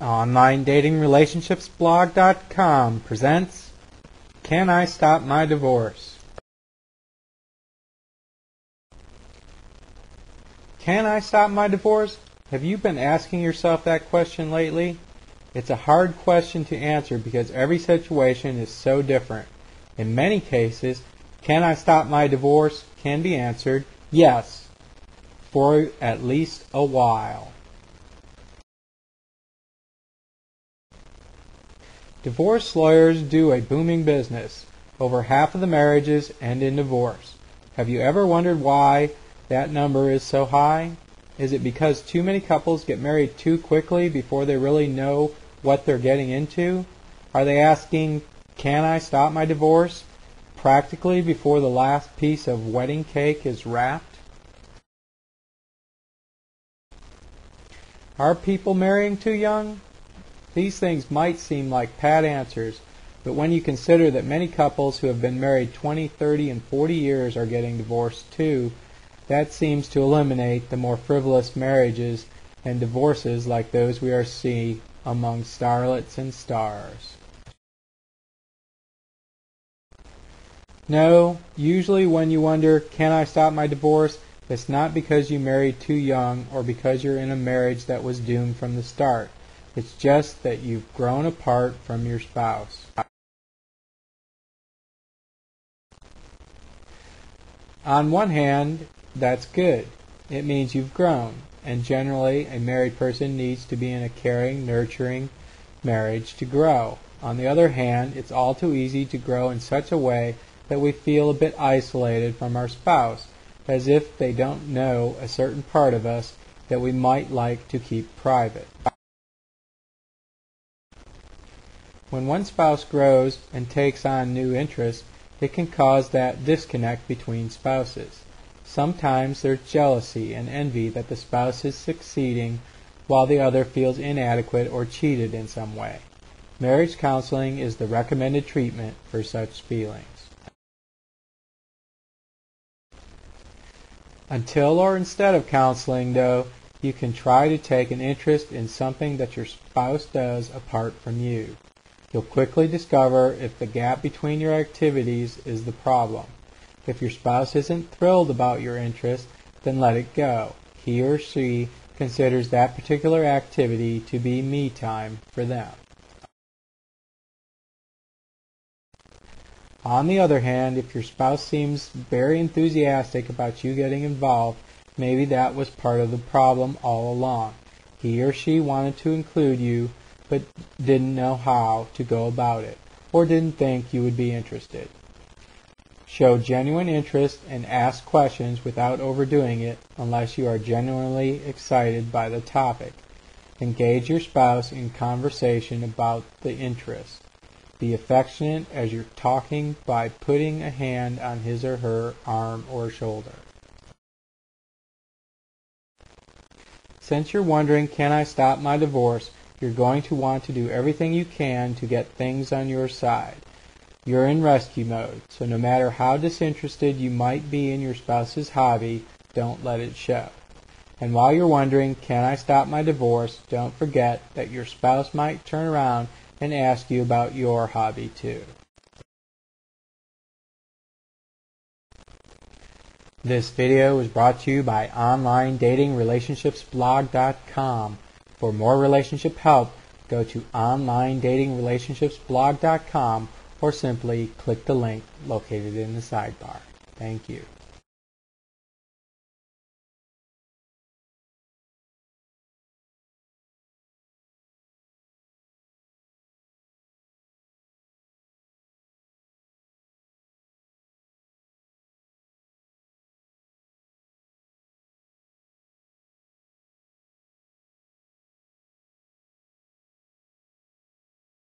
OnlineDatingRelationshipsBlog.com presents Can I Stop My Divorce? Can I stop my divorce? Have you been asking yourself that question lately? It's a hard question to answer because every situation is so different. In many cases, can I stop my divorce can be answered yes, for at least a while. Divorce lawyers do a booming business. Over half of the marriages end in divorce. Have you ever wondered why that number is so high? Is it because too many couples get married too quickly before they really know what they're getting into? Are they asking, can I stop my divorce, practically before the last piece of wedding cake is wrapped? Are people marrying too young? These things might seem like pat answers, but when you consider that many couples who have been married 20, 30, and 40 years are getting divorced too, that seems to eliminate the more frivolous marriages and divorces like those we are seeing among starlets and stars. No, usually when you wonder, can I stop my divorce, it's not because you married too young or because you're in a marriage that was doomed from the start. It's just that you've grown apart from your spouse. On one hand, that's good. It means you've grown, and generally a married person needs to be in a caring, nurturing marriage to grow. On the other hand, it's all too easy to grow in such a way that we feel a bit isolated from our spouse, as if they don't know a certain part of us that we might like to keep private. When one spouse grows and takes on new interests, it can cause that disconnect between spouses. Sometimes there's jealousy and envy that the spouse is succeeding while the other feels inadequate or cheated in some way. Marriage counseling is the recommended treatment for such feelings. Until or instead of counseling, though, you can try to take an interest in something that your spouse does apart from you. You'll quickly discover if the gap between your activities is the problem. If your spouse isn't thrilled about your interest, then let it go. He or she considers that particular activity to be me time for them. On the other hand, if your spouse seems very enthusiastic about you getting involved, maybe that was part of the problem all along. He or she wanted to include you, but didn't know how to go about it, or didn't think you would be interested. Show genuine interest and ask questions without overdoing it unless you are genuinely excited by the topic. Engage your spouse in conversation about the interest. Be affectionate as you're talking by putting a hand on his or her arm or shoulder. Since you're wondering, can I stop my divorce, you're going to want to do everything you can to get things on your side. You're in rescue mode, so no matter how disinterested you might be in your spouse's hobby, don't let it show. And while you're wondering, can I stop my divorce, don't forget that your spouse might turn around and ask you about your hobby too. This video was brought to you by OnlineDatingRelationshipsBlog.com. For more relationship help, go to OnlineDatingRelationshipsBlog.com or simply click the link located in the sidebar. Thank you.